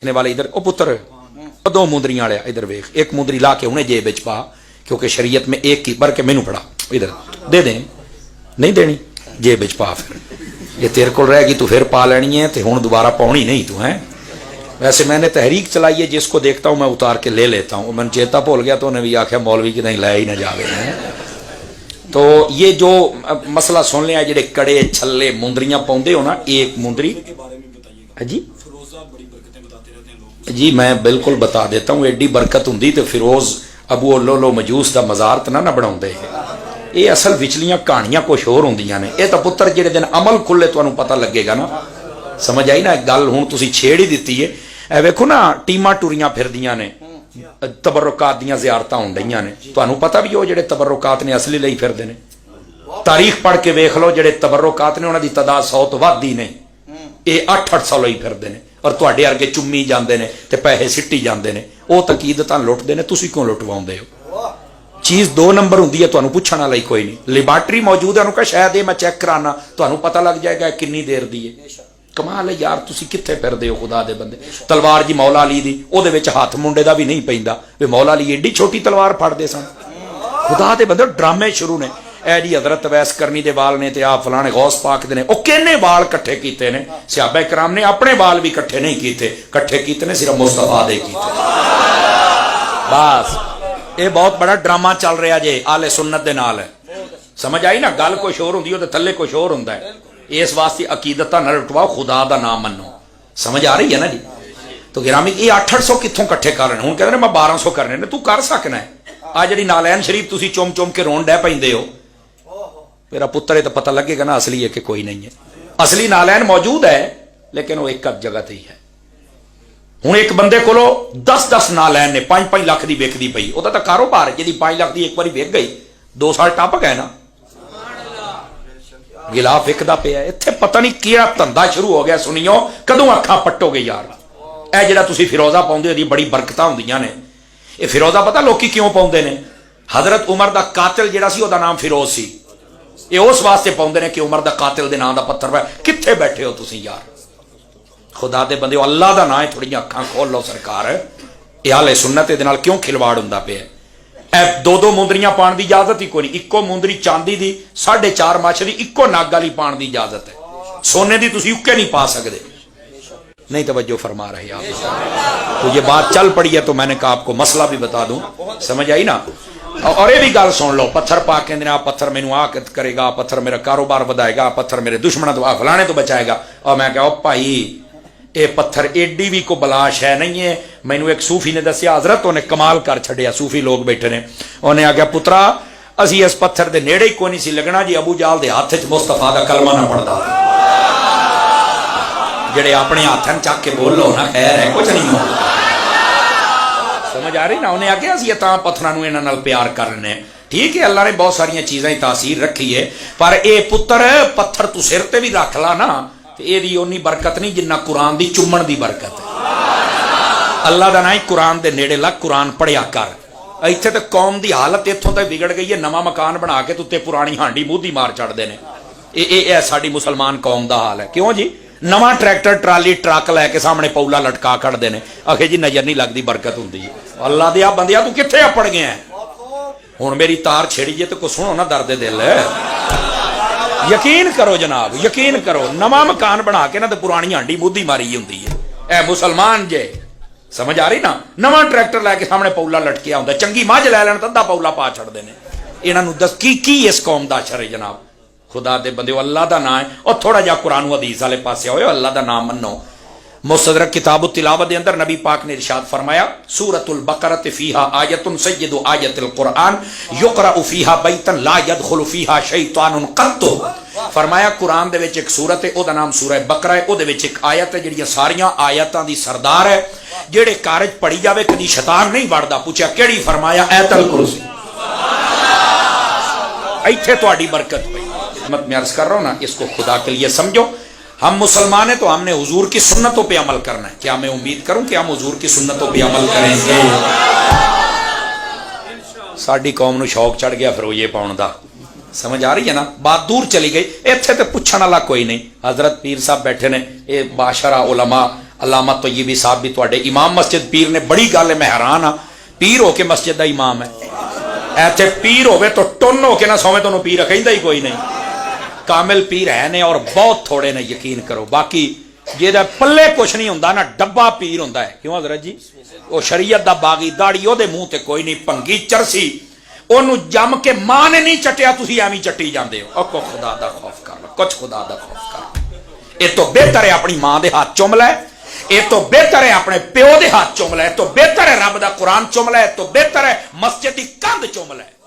वाले इधर ओ पुत्र दो मुंदरियां वाले इधर वेख, एक मुंदरी ला के उन्हें जेब विच पा, क्योंकि शरीयत में एक की भर के मैनू फड़ा, इधर दे दे, नहीं देनी जेब विच पा, फिर ये तेरे को रहेगी तू फिर पा लेनी है, तो हुण दोबारा पाउणी नहीं तू है। वैसे मैंने तहरीक चलाई है, जिसको देखता हूँ मैं उतार के ले लेता हूँ। मैंने चेता भूल गया तो उन्हें भी आख्या मौलवी की नहीं लै ही ना जावे है। तो ये जो मसला सुन लिया, जेडे कड़े छल्ले मुंदरियां पाउंदे हो ना, एक मुंदरी जी मैं बिल्कुल बता देता हूँ, एडी बरकत हुंदी तो फिरोज अबू लो मजूस का मज़ार तो ना बनाउंदे। ये असल विचलियां कहानियां कुछ होर होंदियां ने। ये तो पुत्र जेडे दिन अमल खुले तुहानूं पता लगेगा ना, समझ आई ना गल। हुण तुसीं छेड़ ही दित्ती है। ए वेखो ना टीमां टुरियां फिरदियां ने, तबरुकात दियां ज़ियारतां होण डईयां ने। तुहानूं पता भी हो जेडे तबरुकात ने असली लई फिरदे ने। तारीख पढ़ के वेख लो, जेडे तबरुकात ने उन्हां दी तादाद 100 तो वध ही ने। ये 800 ਲਈ फिरदे ने और तुहाडे अरगे चुम्मी जांदे ने ते पैसे सिट्टी जांदे ने। ਉਹ तकीदतां लुटदे ने, तुसीं क्यों लुटवाउंदे हो? चीज़ 2 नंबर हुंदी है, तुहानूं पुछण वाला ही कोई नहीं। लैबार्टरी मौजूद है, उन्होंने कहा शायद ये मैं चैक कराना, तुहानूं पता लग जाएगा किन्नी देर दी है। कमाल है यार, तुसीं कित्थे फिरदे हो खुदा दे बंदे। तलवार जी मौला अली दी, ਉਹਦੇ ਵਿੱਚ हथ मुंडे दा भी नहीं पैंदा वे मौला अली एडी छोटी तलवार फड़दे सन। खुदा दे बंदे ड्रामे शुरू ने। ए जी हजरत वैस करनी दे वाल ने ते आ फलाने गौस पाक दे ने, ओ किन्ने वाल इकट्ठे कीते ने? सहाबा इकराम ने अपने वाल भी इकट्ठे नहीं कीते, इकट्ठे कीते ने सिर्फ मुस्तफा दे कीते। बस ये बहुत बड़ा ड्रामा चल रहा जे आले सुन्नत दे नाल है। समझ आई ना गल? कुछ होर हुंदी, ओदे थल्ले कुछ होर हुंदा है। इस वास्ते अकीदतां ना लुटवाओ, खुदा दा नाम मन्नो। समझ आ रही है ना जी? तो गिरामी ये 800 कित्थों इकट्ठे कर रहे? हुण कहंदे ने मैं 1200 करने ने। तू कर सकना है। आ जिहड़ी नालैन शरीफ तुसीं चुम चुम के रोण डै पैंदे हो, मेरा पुत्र है तो पता लगेगा ना असली है कि कोई नहीं है। असली नालैन मौजूद है, लेकिन वो एक जगह ते ही है। हुण एक बंदे कोलों 10-10 नालैन ने, 5-5 लाख की विकदी पई। ਉਹਦਾ ਤਾਂ कारोबार है, जिहदी 5 लाख की एक बारी विक गई 2 साल टप गए ना। गिलाफ विकदा पिया। इत्थे पता नहीं किहड़ा धंधा शुरू हो गया। सुनियो कदों अखां पट्टोगे यार। ਇਹ ਜਿਹੜਾ ਤੁਸੀਂ ਫਿਰੋਜ਼ਾ ਪਾਉਂਦੇ ਹੋ, ਇਹਦੀ बड़ी बरकतां ਹੁੰਦੀਆਂ ने। ਇਹ ਫਿਰੋਜ਼ਾ पता लोकी क्यों पाਉਂਦੇ ने? हजरत उमर दा कातिल ਜਿਹੜਾ ਸੀ ਉਹਦਾ नाम फिरोज सी। ये उस वास्ते पाउंदे ने कि उमर दा कातिल दे नाम दा पत्थर है। कित्थे बैठे हो तुसीं यार? खुदा दे बंदे, अल्लाह दा नाम है, थोड़ी अखां खोल लो सरकार। ये हाले सुन्नत दे नाल क्यों खिलवाड़ हुंदा पिया? ए 2-2 मुंदरियां पाण दी इजाजत ही कोई नहीं। इक्को मुंदरी चांदी दी 4.5 मछ दी इक्को नग वाली पाण दी इजाजत है। सोने दी तुसीं उक्के नहीं पा सकदे। नहीं तवज्जो फरमा रहे आप। तो ये बात चल पड़ी है, तो मैंने कहा आपको मसला भी बता दूं। समझ आई ना? और ये भी गल सुन लो, पत्थर पा के आ पत्थर मैनू आ करेगा, पत्थर मेरा कारोबार बढ़ाएगा, पत्थर मेरे दुश्मनों तो फलाने तो बचाएगा। और मैं कहा भाई ये पत्थर एडी भी को बलाश है नहीं है। मैनू एक सूफी ने दसिया, हजरत उन्हें कमाल कर छड़िया। सूफी लोग बैठे ने, उन्हें आख्या पुत्रा असी इस पत्थर के नेड़े ही कोई नहीं सी लगना जी अबू जाल के हाथ च मुस्तफा का कलमा ना पढ़ता। जेड़े अपने हाथन चक के बोल लो ना, खैर है कुछ नहीं हो। समझ आ रही ना? उन्हें आख्या असीं तां पत्थरां नूं इन्हां नाल प्यार करने। ठीक है, अल्लाह ने बहुत सारिया चीज़ां तासीर रखी है, पर यह पुत्र पत्थर तू सिर ते भी रख ला ना, तो यदी उन्नी बरकत नहीं जिन्ना कुरान दी चुम्मण दी बरकत है। अल्लाह का ना ही कुरान दे नेड़े लग, कुरान पढ़िया कर। इत्थे तो कौम की हालत इत्थों तक बिगड़ गई है, नवा मकान बना के उत्ते पुरानी हांडी मूधी मार चढ़ते हैं। ये साडी मुसलमान कौम का हाल है। क्यों जी? नवा ट्रैक्टर ट्राली ट्रक लैके सामने पौला लटका खड़ते हैं। आखे जी नजर नहीं लगती, बरकत होंदी है। अल्लाह दे बंदिया तू कित्थे अपड़ गया? हुण मेरी तार छेड़ी जे तो कुछ सुनो ना दर्द दिल। यकीन करो जनाब, यकीन करो, नवा मकान बना के ना तो पुरानी हांडी मूधी मारी होंदी है। ए मुसलमान जे, समझ आ रही ना? नवा ट्रैक्टर लैके सामने पौला लटकिया होंदा, चंगी मझ लै लैण तां अद्धा पौला पा छड़दे ने। इन्हां नूं दस की इस कौम दा असर है जनाब? खुदा दे बंदे, अल्लाह दा नाम है। और थोड़ा जा कुरान हदीस वाले पासे होए, अल्लाह दा नाम मन्नो। मुस्तदरक किताब तिलावत के अंदर नबी पाक ने इरशाद फरमाया, सूरतुल बकरा फीहा आयतुन सय्यदु आयतिल कुरान युक़रअ फीहा बैतन ला यदखुलु फीहा शैतानुन क़त्तु। फरमाया कुरान दे विच एक सूरत है, ओदा नाम सूरह बकरा है। ओदे विच एक आयत है जिहड़ियां सारियां आयतां दी सरदार है, जेड़े कारज पढ़ी जावे कदी शैतान नहीं वड़दा। पूछा केड़ी? फरमाया आयतुल कुर्सी। इत्थे तुहाडी बरकत पई। मैं अर्ज कर रहा हूं ना, इसको खुदा के लिए समझो। हम मुसलमान हैं तो हमने हुजूर की सुन्नतों पे अमल करना है। क्या मैं उम्मीद करूं कि हम हुजूर की सुन्नतों पे अमल करेंगे? साडी कौम नूं शौक चढ़ गया फिरोजे पाउण दा। समझ आ रही है ना? बात दूर चली गई। इत्थे ते पुछण वाला कोई नहीं। हजरत पीर साहब बैठे ने, ये बाशरा उलमा علامہ طیبی صاحب بھی تواڈے امام مسجد پیر نے، بڑی گل ہے، میں حیران ہاں، پیر ہو کے مسجد دا امام ہے۔ ایتھے پیر ہوے تو ٹن ہو کے نہ سویں تو پیر کہندا ہی کوئی نہیں۔ کامل پیر ہے نے اور بہت تھوڑے نے، یقین کرو۔ باقی جہدا پلے کچھ نہیں ہوندا نا، ڈبا پیر ہوندا ہے۔ کیوں حضرت جی؟ وہ شریعت دا باغی، داڑھی او دے منہ تے کوئی نہیں، پنگی چرسی اونوں جم کے ماں نے نہیں چٹیا، تسی ایویں چٹی جاندے ہو۔ او کو خدا دا خوف کر لو، کچھ خدا دا خوف کر لو۔ اے تو بہتر ہے اپنی ماں دے ہاتھ چوم لے، اے تو بہتر ہے اپنے پیو دے ہاتھ چوم لے، اے تو بہتر ہے رب دا قرآن چوم لے، اے تو بہتر ہے مسجد دی کندھ چوم لے۔